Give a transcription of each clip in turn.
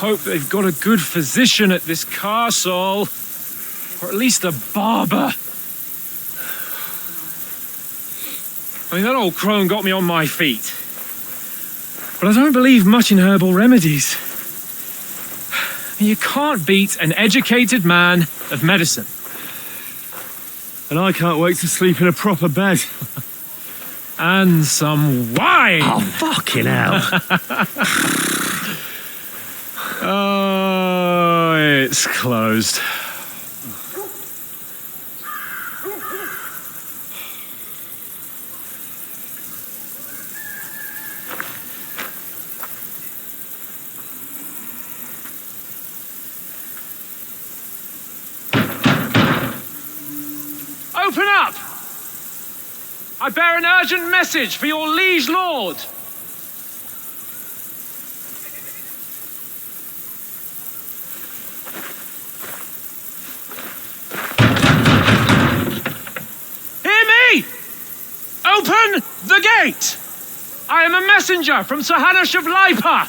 hope they've got a good physician at this castle. Or at least a barber. I mean, that old crone got me on my feet. But I don't believe much in herbal remedies. You can't beat an educated man of medicine. And I can't wait to sleep in a proper bed. And some wine! Oh, fucking hell. Oh, it's closed. Open up! I bear an urgent message for your liege lord. Hear me! Open the gate! I am a messenger from Sir Hanush of Lipa.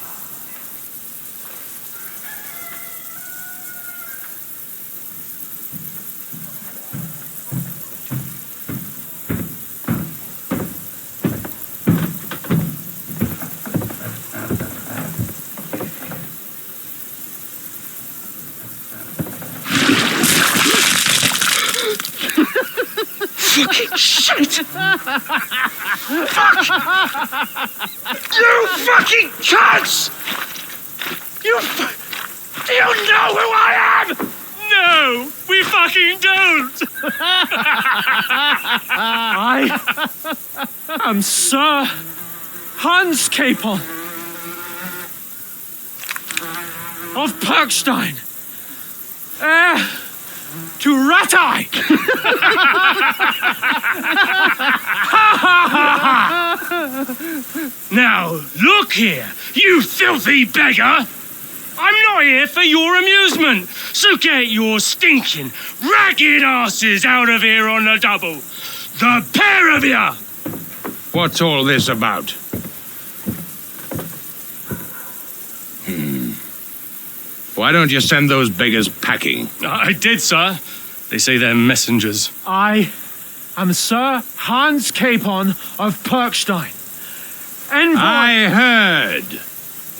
Fucking shit! Fuck! You fucking cunts! Do you know who I am? No, we fucking don't! I am Sir Hans Capon of Perkstein, heir to Ratai! Now, look here, you filthy beggar! I'm not here for your amusement, so get your stinking, ragged asses out of here on the double! The pair of you! What's all this about? Why don't you send those beggars packing? I did, sir. They say they're messengers. I am Sir Hans Capon of Perkstein. Envoy... I heard.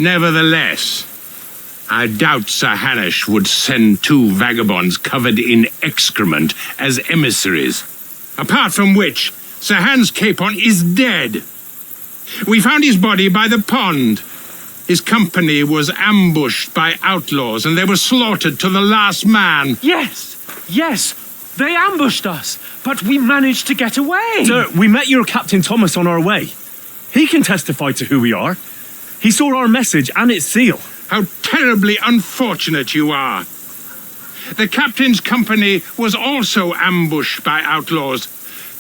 Nevertheless, I doubt Sir Hanush would send two vagabonds covered in excrement as emissaries. Apart from which, Sir Hans Capon is dead. We found his body by the pond. His company was ambushed by outlaws, and they were slaughtered to the last man. Yes, they ambushed us, but we managed to get away. Sir, we met your Captain Thomas on our way. He can testify to who we are. He saw our message and its seal. How terribly unfortunate you are. The captain's company was also ambushed by outlaws.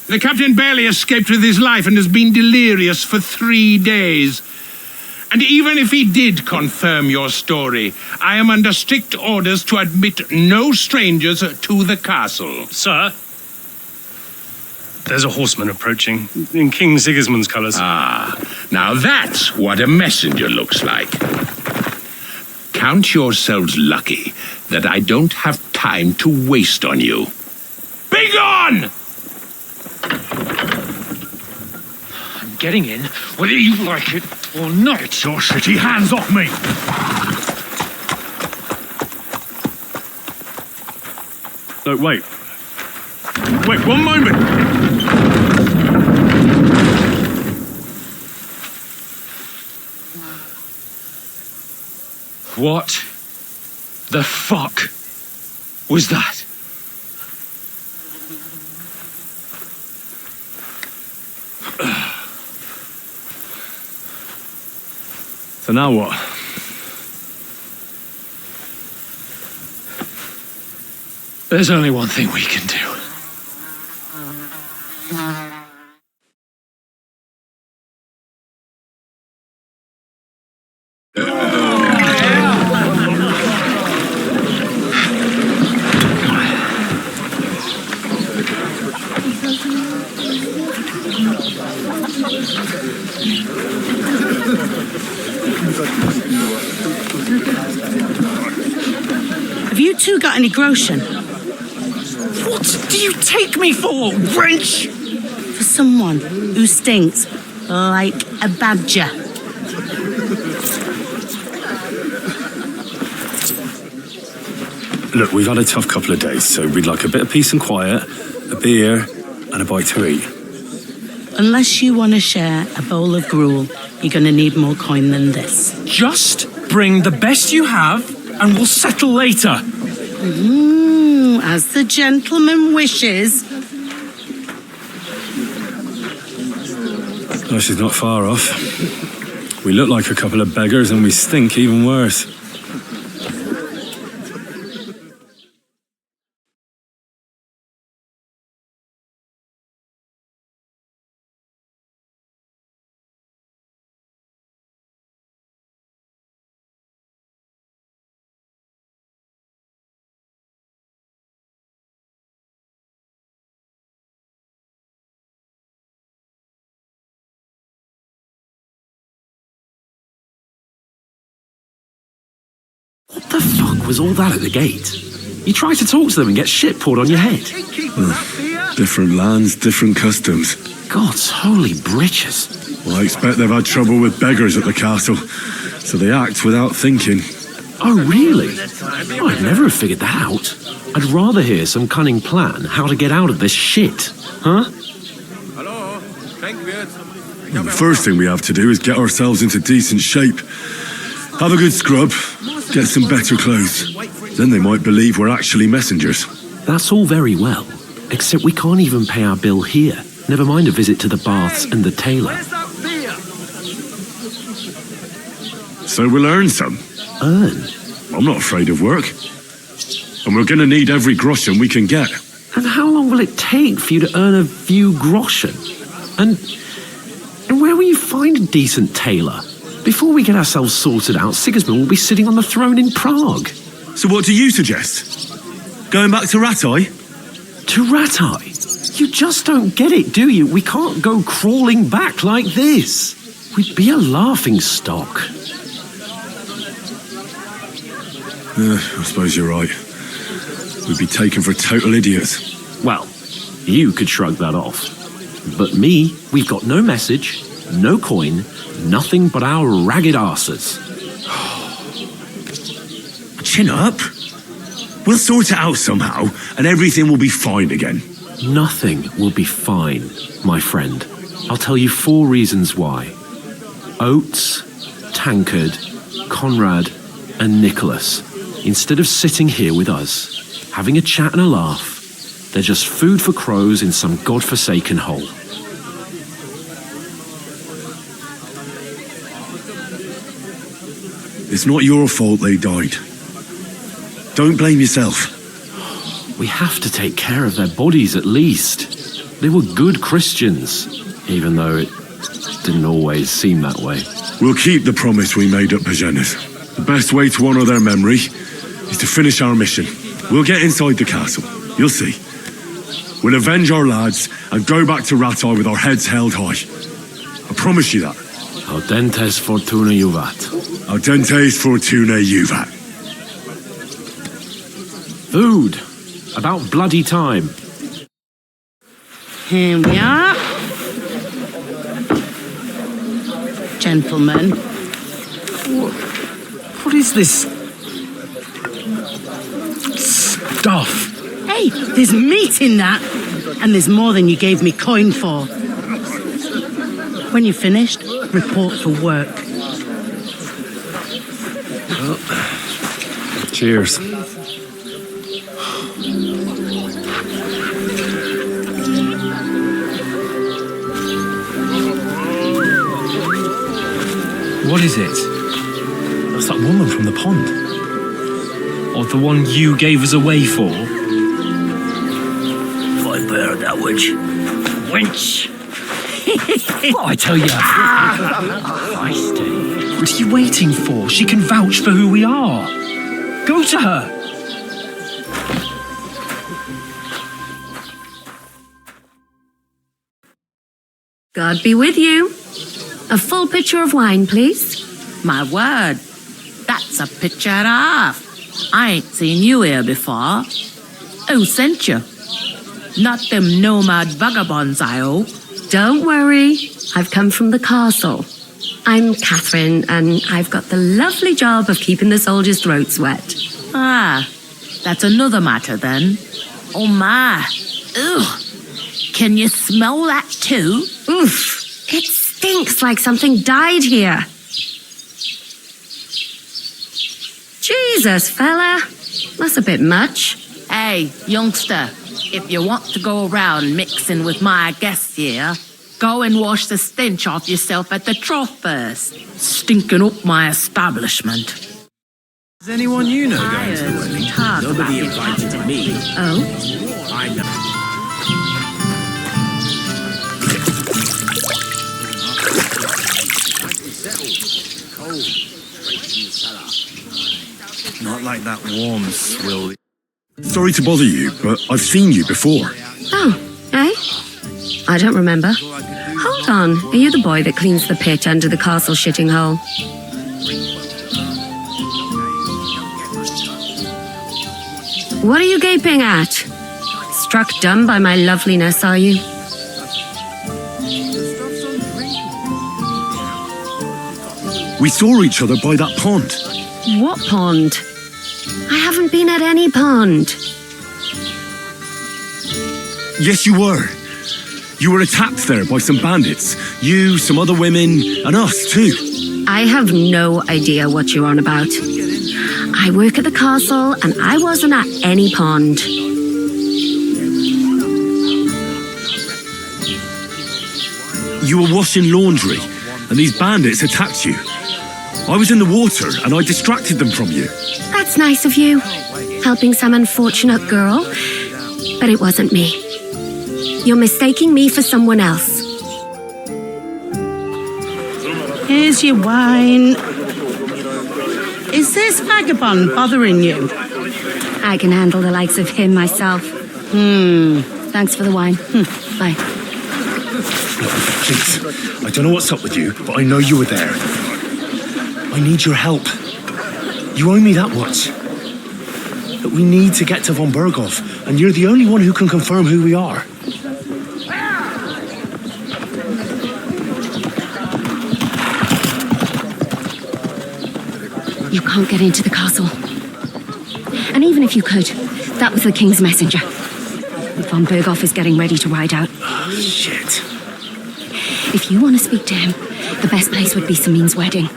The captain barely escaped with his life and has been delirious for 3 days. And even if he did confirm your story, I am under strict orders to admit no strangers to the castle. Sir, there's a horseman approaching in King Sigismund's colours. Ah, now that's what a messenger looks like. Count yourselves lucky that I don't have time to waste on you. Be gone! I'm getting in, whether you like it or not. Your shitty hands off me! No, wait. Wait, 1 moment! What the fuck was that? So now what? There's only one thing we can do. Have you two got any groschen? What do you take me for, wench? For someone who stinks like a badger. Look, we've had a tough couple of days, so we'd like a bit of peace and quiet, a beer, and a bite to eat. Unless you want to share a bowl of gruel, you're going to need more coin than this. Just bring the best you have, and we'll settle later. As the gentleman wishes. Oh, she's not far off. We look like a couple of beggars, and we stink even worse. What the fuck was all that at the gate? You try to talk to them and get shit poured on your head. Different lands, different customs. God's holy britches. Well, I expect they've had trouble with beggars at the castle, so they act without thinking. Oh, really? Oh, I'd never have figured that out. I'd rather hear some cunning plan how to get out of this shit. Huh? Well, the first thing we have to do is get ourselves into decent shape. Have a good scrub, get some better clothes. Then they might believe we're actually messengers. That's all very well, except we can't even pay our bill here. Never mind a visit to the baths and the tailor. So we'll earn some. Earn? I'm not afraid of work. And we're gonna need every groschen we can get. And how long will it take for you to earn a few groschen? And where will you find a decent tailor? Before we get ourselves sorted out, Sigismund will be sitting on the throne in Prague. So what do you suggest? Going back to Ratai? To Ratai? You just don't get it, do you? We can't go crawling back like this. We'd be a laughing stock. I suppose you're right. We'd be taken for total idiots. Well, you could shrug that off. But me, we've got no message, no coin, nothing but our ragged arses. Chin up. We'll sort it out somehow, and everything will be fine again. Nothing will be fine, my friend. I'll tell you 4 reasons why. Oates, Tankard, Conrad, and Nicholas, instead of sitting here with us, having a chat and a laugh, they're just food for crows in some godforsaken hole. It's not your fault they died. Don't blame yourself. We have to take care of their bodies at least. They were good Christians, even though it didn't always seem that way. We'll keep the promise we made at Pagenas. The best way to honor their memory is to finish our mission. We'll get inside the castle. You'll see. We'll avenge our lads and go back to Ratai with our heads held high. I promise you that. Audentes fortuna juvat. Audentes fortuna juvat. Food. About bloody time. Here we are. Gentlemen. What is this stuff? Hey, there's meat in that. And there's more than you gave me coin for. When you're finished, report for work. Cheers. What is it? That's that woman from the pond. Or the one you gave us away for? I bear that witch. Wench. What I tell you? Feisty. What are you waiting for? She can vouch for who we are. Go to her. God be with you. A full pitcher of wine, please. My word, that's a picture and a half. I ain't seen you here before. Who sent you? Not them nomad vagabonds, I hope. Don't worry. I've come from the castle. I'm Catherine, and I've got the lovely job of keeping the soldiers' throats wet. Ah, that's another matter then. Oh my. Ugh. Can you smell that too? Oof. It stinks like something died here. Jesus, fella. That's a bit much. Hey, youngster, if you want to go around mixing with my guests here, go and wash the stench off yourself at the trough first. Stinking up my establishment. Is anyone you know going to the wedding? Nobody invited me. Oh? I know. Not like that warm swill. Sorry to bother you, but I've seen you before. Oh, eh? I don't remember. Hold on. Are you the boy that cleans the pit under the castle shitting hole? What are you gaping at? Struck dumb by my loveliness, are you? We saw each other by that pond. What pond? I haven't been at any pond. Yes, you were. You were attacked there by some bandits. You, some other women, and us too. I have no idea what you're on about. I work at the castle, and I wasn't at any pond. You were washing laundry, and these bandits attacked you. I was in the water, and I distracted them from you. That's nice of you, helping some unfortunate girl. But it wasn't me. You're mistaking me for someone else. Here's your wine. Is this vagabond bothering you? I can handle the likes of him myself. Thanks for the wine. Bye. Please, I don't know what's up with you, but I know you were there. I need your help. You owe me that much. But we need to get to von Berghoff, and you're the only one who can confirm who we are. You can't get into the castle. And even if you could, that was the king's messenger. Von Berghoff is getting ready to ride out. Oh, shit. If you want to speak to him, the best place would be Samin's wedding.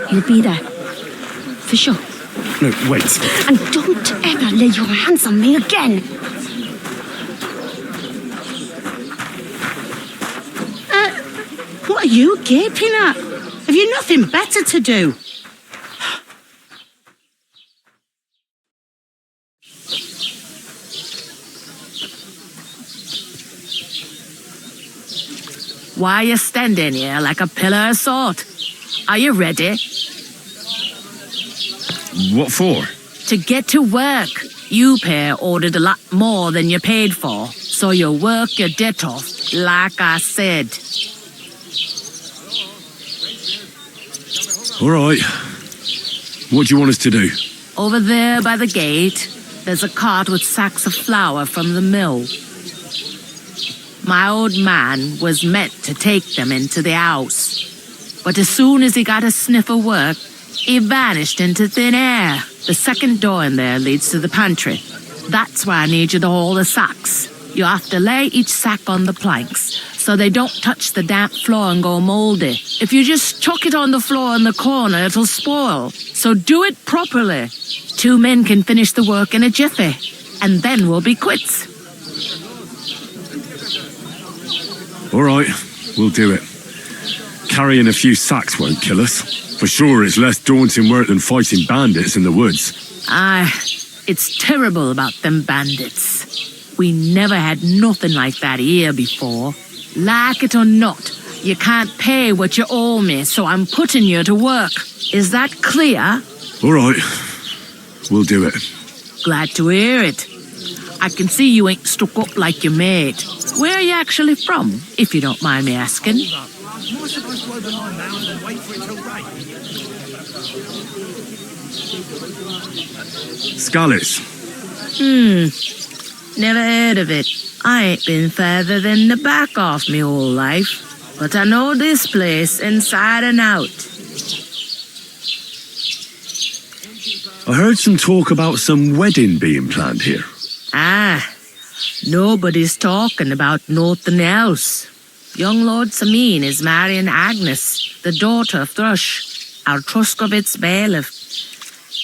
He'll be there. For sure. No, wait. And don't ever lay your hands on me again. What are you gaping at? Have you nothing better to do? Why are you standing here like a pillar of salt? Are you ready? What for? To get to work. You pair ordered a lot more than you paid for, so you work your debt off, like I said. All right. What do you want us to do? Over there by the gate, there's a cart with sacks of flour from the mill. My old man was meant to take them into the house. But as soon as he got a sniff of work, he vanished into thin air. The second door in there leads to the pantry. That's why I need you to haul the sacks. You have to lay each sack on the planks so they don't touch the damp floor and go moldy. If you just chuck it on the floor in the corner, it'll spoil. So do it properly. 2 men can finish the work in a jiffy, and then we'll be quits. All right, we'll do it. Carrying a few sacks won't kill us. For sure, it's less daunting work than fighting bandits in the woods. Aye, it's terrible about them bandits. We never had nothing like that here before. Like it or not, you can't pay what you owe me, so I'm putting you to work. Is that clear? All right, we'll do it. Glad to hear it. I can see you ain't stuck up like your mate. Where are you actually from, if you don't mind me asking? Scallops. Never heard of it. I ain't been further than the back off me whole life. But I know this place inside and out. I heard some talk about some wedding being planned here. Ah, nobody's talking about nothing else. Young Lord Samin is marrying Agnes, the daughter of Thrush, our Truskovitz bailiff.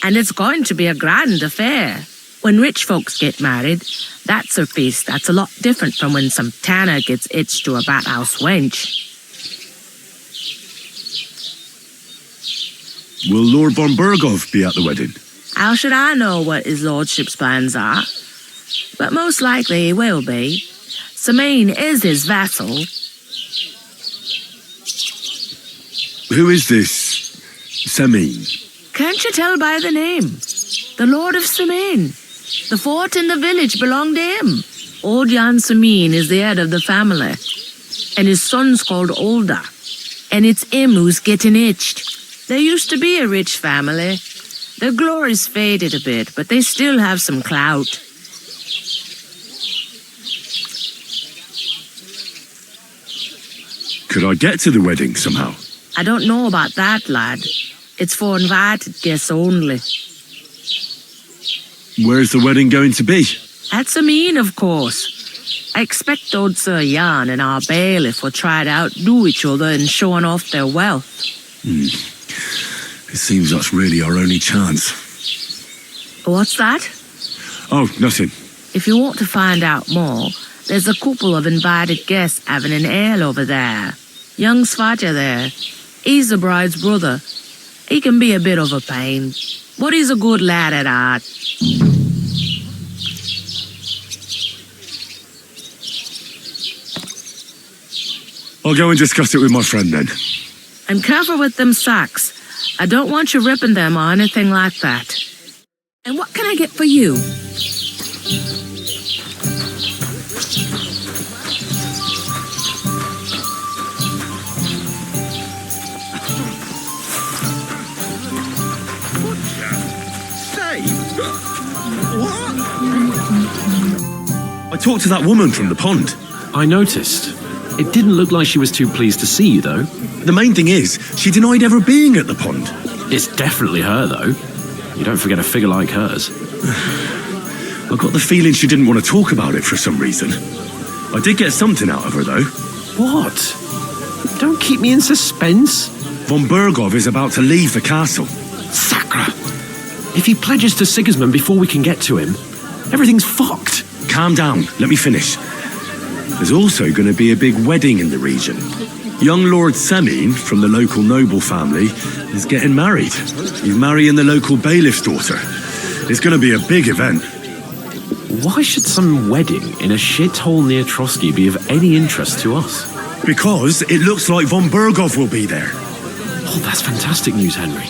And it's going to be a grand affair. When rich folks get married, that's a feast that's a lot different from when some tanner gets hitched to a bathouse wench. Will Lord von Berghoff be at the wedding? How should I know what his lordship's plans are? But most likely he will be. Samin is his vassal. Who is this Samin? Can't you tell by the name? The Lord of Samin. The fort in the village belonged to him. Old Jan Samin is the head of the family. And his son's called Olda. And it's him who's getting hitched. There used to be a rich family. Their glory's faded a bit, but they still have some clout. Could I get to the wedding somehow? I don't know about that, lad. It's for invited guests only. Where's the wedding going to be? At Samin, of course. I expect old Sir Jan and our bailiff will try to outdo each other in showing off their wealth. It seems that's really our only chance. What's that? Oh, nothing. If you want to find out more, there's a couple of invited guests having an ale over there. Young Svaja there. He's the bride's brother. He can be a bit of a pain, but he's a good lad at heart. I'll go and discuss it with my friend then. And careful with them sacks. I don't want you ripping them or anything like that. And what can I get for you? I talked to that woman from the pond. I noticed. It didn't look like she was too pleased to see you, though. The main thing is, she denied ever being at the pond. It's definitely her, though. You don't forget a figure like hers. I got the feeling she didn't want to talk about it for some reason. I did get something out of her, though. What? Don't keep me in suspense. Von Berghoff is about to leave the castle. Sacra! If he pledges to Sigismund before we can get to him, everything's fucked. Calm down, let me finish. There's also going to be a big wedding in the region. Young Lord Samin, from the local noble family, is getting married. He's marrying the local bailiff's daughter. It's going to be a big event. Why should some wedding in a shithole near Trotsky be of any interest to us? Because it looks like von Berghoff will be there. Oh, that's fantastic news, Henry.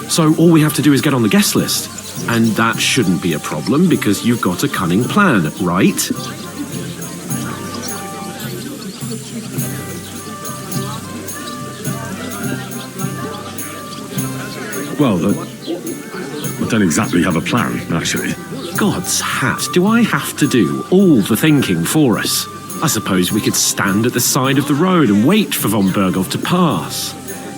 So all we have to do is get on the guest list. And that shouldn't be a problem because you've got a cunning plan, right? Well, I don't exactly have a plan, actually. God's hat, do I have to do all the thinking for us? I suppose we could stand at the side of the road and wait for von Berghoff to pass.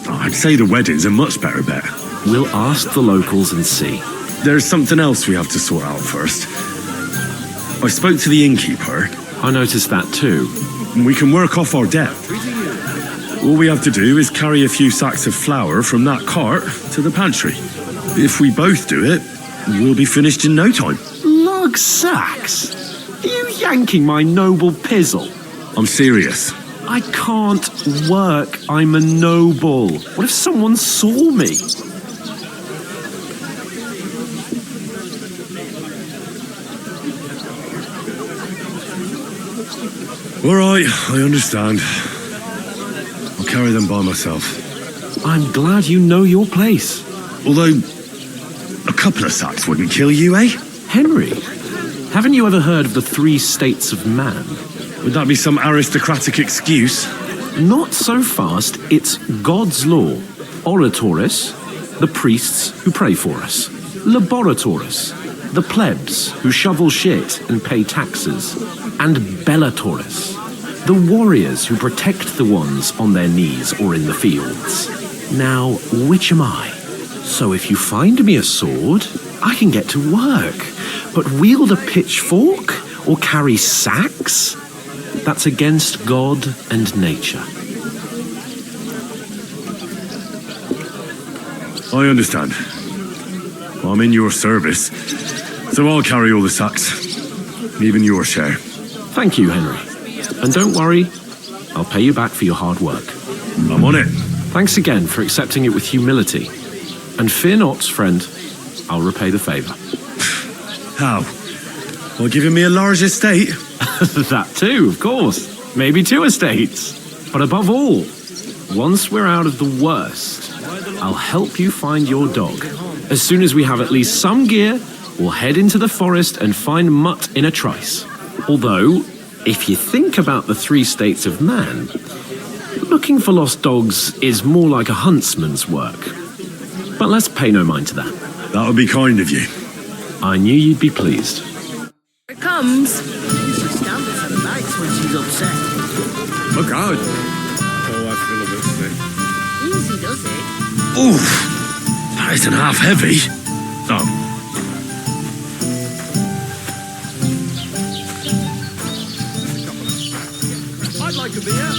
I'd say the wedding's a much better bet. We'll ask the locals and see. There's something else we have to sort out first. I spoke to the innkeeper. I noticed that too. We can work off our debt. All we have to do is carry a few sacks of flour from that cart to the pantry. If we both do it, we'll be finished in no time. Lug sacks? Are you yanking my noble pizzle? I'm serious. I can't work. I'm a noble. What if someone saw me? All right, I understand. I'll carry them by myself. I'm glad you know your place. Although, a couple of sacks wouldn't kill you, eh? Henry, haven't you ever heard of the 3 states of man? Would that be some aristocratic excuse? Not so fast. It's God's law. Oratores, the priests who pray for us, Laboratores, the plebs who shovel shit and pay taxes, and Bellatorus, the warriors who protect the ones on their knees or in the fields. Now, which am I? So if you find me a sword, I can get to work. But wield a pitchfork or carry sacks? That's against God and nature. I understand. I'm in your service, so I'll carry all the sacks. Even your share. Thank you, Henry. And don't worry, I'll pay you back for your hard work. I'm on it. Thanks again for accepting it with humility. And fear not, friend, I'll repay the favour. How? By giving me a large estate? That too, of course. Maybe 2 estates. But above all, once we're out of the worst, I'll help you find your dog. As soon as we have at least some gear, we'll head into the forest and find Mutt in a trice. Although, if you think about the 3 states of man, looking for lost dogs is more like a huntsman's work. But let's pay no mind to that. That would be kind of you. I knew you'd be pleased. Here it comes. She stumbles and bites when she's upset. Look out. Oh, I feel a bit sick. Easy does it. Oof. That isn't half heavy. Oh. I'd like a beer.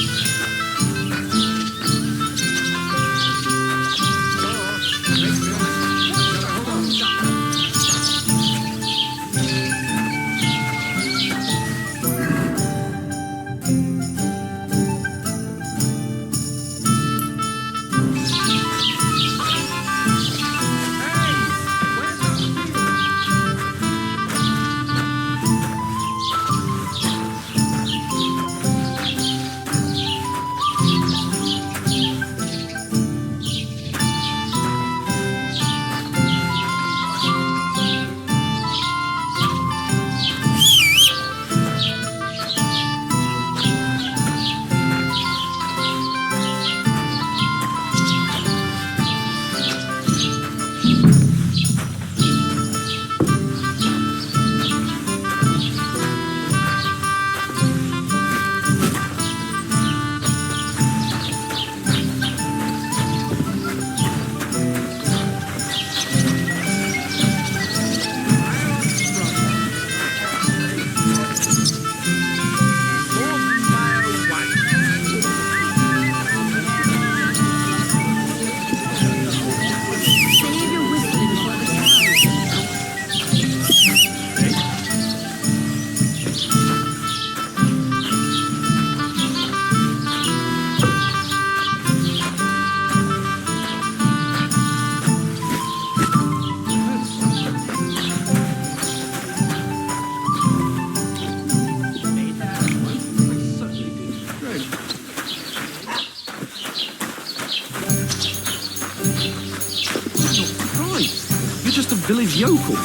Village yokel.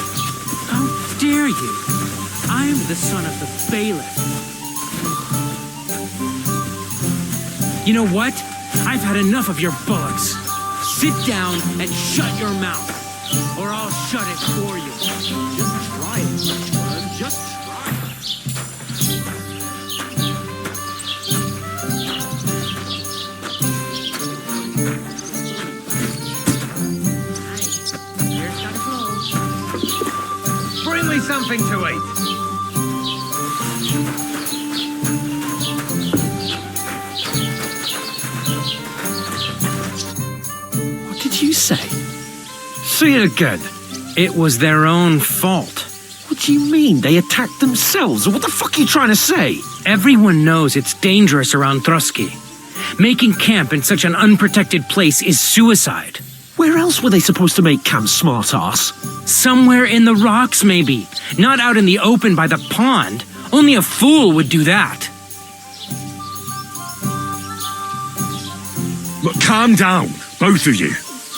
How dare you? I'm the son of the bailiff. You know what? I've had enough of your bullocks. Sit down and shut your mouth, or I'll shut it for you. Just try it, son. Just try it. Here's gotta flow. Bring me something to eat. What did you say? Say it again. It was their own fault. What do you mean? They attacked themselves? What the fuck are you trying to say? Everyone knows it's dangerous around Trusky. Making camp in such an unprotected place is suicide. Where else were they supposed to make camp, smartass? Somewhere in the rocks, maybe. Not out in the open by the pond. Only a fool would do that. But calm down, both of you.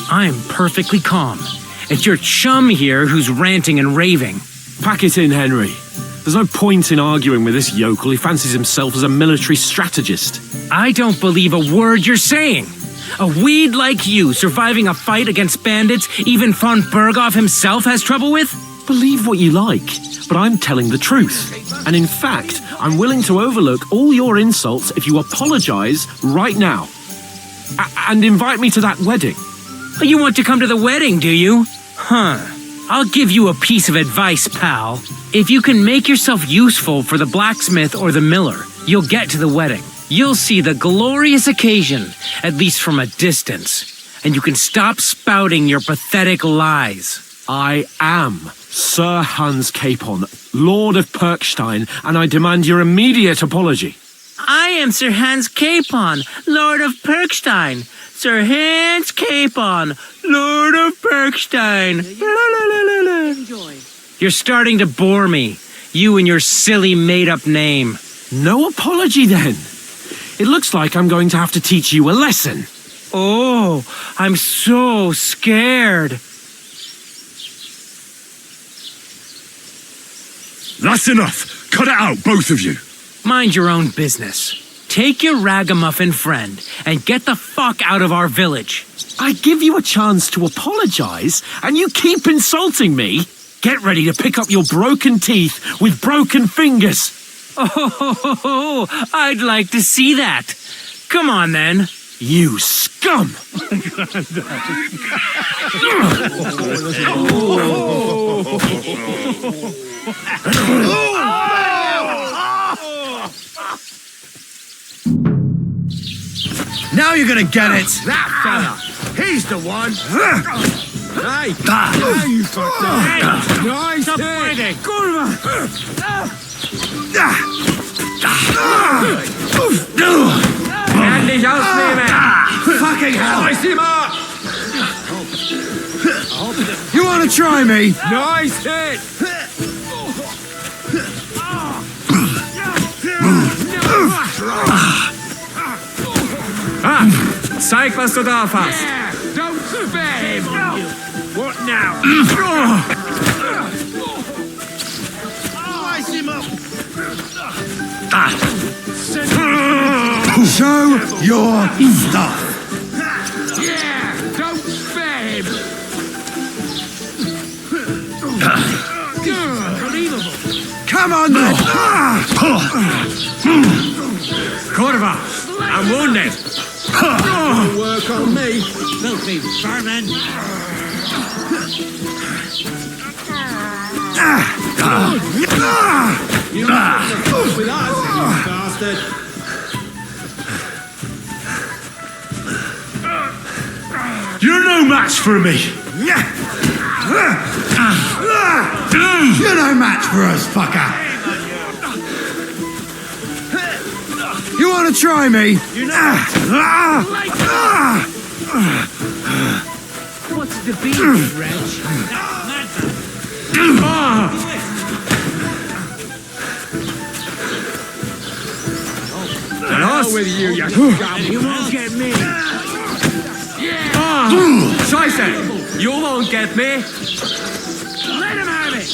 I'm perfectly calm. It's your chum here who's ranting and raving. Pack it in, Henry. There's no point in arguing with this yokel. He fancies himself as a military strategist. I don't believe a word you're saying. A weed like you surviving a fight against bandits even von Berghoff himself has trouble with? Believe what you like, but I'm telling the truth. And in fact, I'm willing to overlook all your insults if you apologize right now. And invite me to that wedding. You want to come to the wedding, do you? Huh. I'll give you a piece of advice, pal. If you can make yourself useful for the blacksmith or the miller, you'll get to the wedding. You'll see the glorious occasion, at least from a distance. And you can stop spouting your pathetic lies. I am Sir Hans Capon, Lord of Perkstein, and I demand your immediate apology. I am Sir Hans Capon, Lord of Perkstein. Sir Hans Capon, Lord of Perkstein. You're starting to bore me, you and your silly made-up name. No apology, then. It looks like I'm going to have to teach you a lesson. Oh, I'm so scared. That's enough. Cut it out, both of you. Mind your own business. Take your ragamuffin friend and get the fuck out of our village. I give you a chance to apologize, and you keep insulting me. Get ready to pick up your broken teeth with broken fingers. Oh, I'd like to see that. Come on, then. You scum! Now you're gonna get it! That fella! He's the one! Hey! Now you fucked up! Nice hit! Kurva! Endlich ausnehmen! Fucking hell! Nice him up! You wanna try me? Nice hit! Zeig, was du drauf hast. Yeah, don't spare him. What now? Slice him up. Show your stuff. Yeah, don't spare him. Unbelievable. Come on, then. Kurva, I'm wounded. Don't work on me. Filthy vermin. You're not with us, you bastard. You're no match for me. You're no match for us, fucker. You want to try me? What's the beat, wretch? With you, you scum. You won't get me. Scheiße! You won't get me. Let him have it.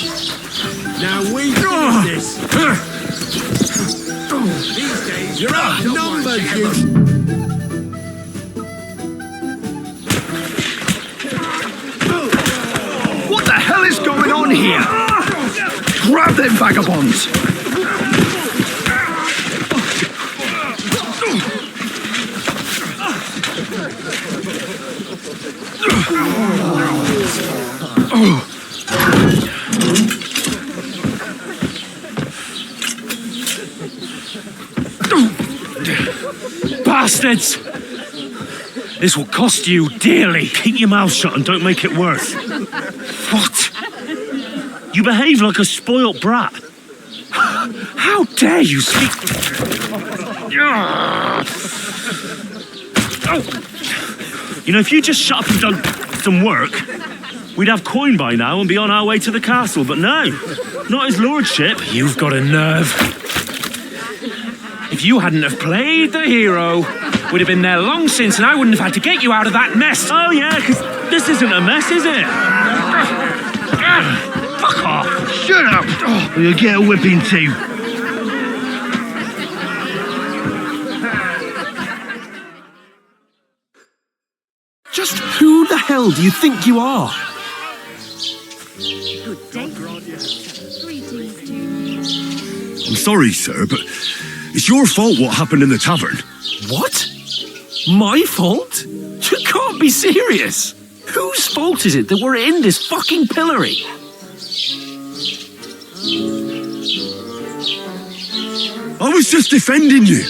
Now we do this. These days, you're outnumbered, you. What the hell is going on here? Grab them vagabonds! Bastards! This will cost you dearly. Keep your mouth shut and don't make it worse. What? You behave like a spoilt brat. How dare you speak... You know, if you just shut up and done some work, we'd have coin by now and be on our way to the castle, but no, not his lordship. You've got a nerve. If you hadn't have played the hero, we'd have been there long since and I wouldn't have had to get you out of that mess. Oh yeah, because this isn't a mess, is it? Fuck off. Shut up! Or you'll get a whipping too. hell do you think you are? Good day. I'm sorry, sir, but it's your fault what happened in the tavern. What? My fault? You can't be serious. Whose fault is it that we're in this fucking pillory? I was just defending you.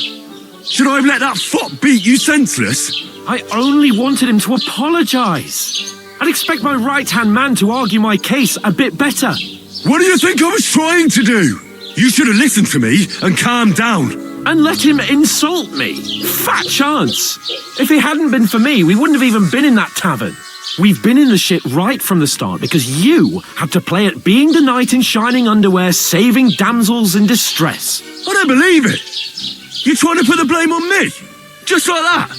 Should I have let that fop beat you senseless? I only wanted him to apologise. I'd expect my right-hand man to argue my case a bit better. What do you think I was trying to do? You should have listened to me and calmed down. And let him insult me. Fat chance. If it hadn't been for me, we wouldn't have even been in that tavern. We've been in the shit right from the start because you had to play at being the knight in shining underwear, saving damsels in distress. I don't believe it. You're trying to put the blame on me? Just like that?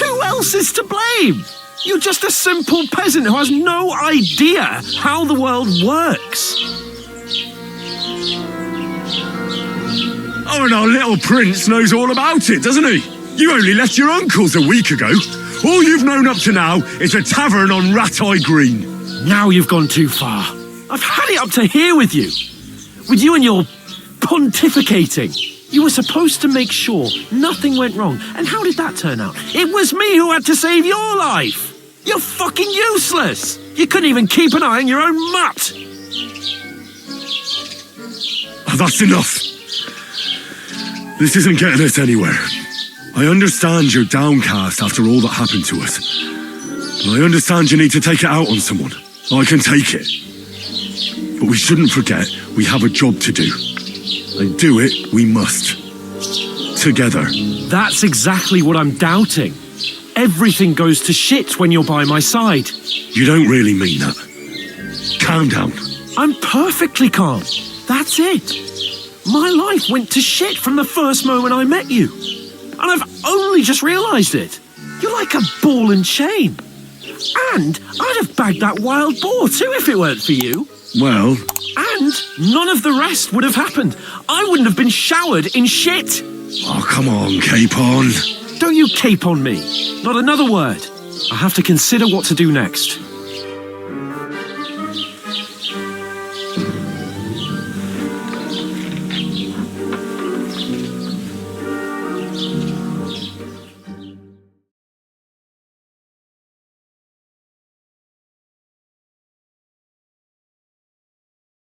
Who else is to blame? You're just a simple peasant who has no idea how the world works. Oh, and our little prince knows all about it, doesn't he? You only left your uncle's a week ago. All you've known up to now is a tavern on Rat-Eye Green. Now you've gone too far. I've had it up to here with you. With you and your pontificating. You were supposed to make sure nothing went wrong. And how did that turn out? It was me who had to save your life. You're fucking useless. You couldn't even keep an eye on your own mutt. Oh, that's enough. This isn't getting us anywhere. I understand you're downcast after all that happened to us. And I understand you need to take it out on someone. I can take it. But we shouldn't forget we have a job to do. And do it we must. Together. That's exactly what I'm doubting. Everything goes to shit when you're by my side. You don't really mean that. Calm down. I'm perfectly calm. That's it. My life went to shit from the first moment I met you. And I've only just realised it. You're like a ball and chain. And I'd have bagged that wild boar too if it weren't for you. Well... And none of the rest would have happened. I wouldn't have been showered in shit. Oh, come on, Capon. Don't you cape on me. Not another word. I have to consider what to do next.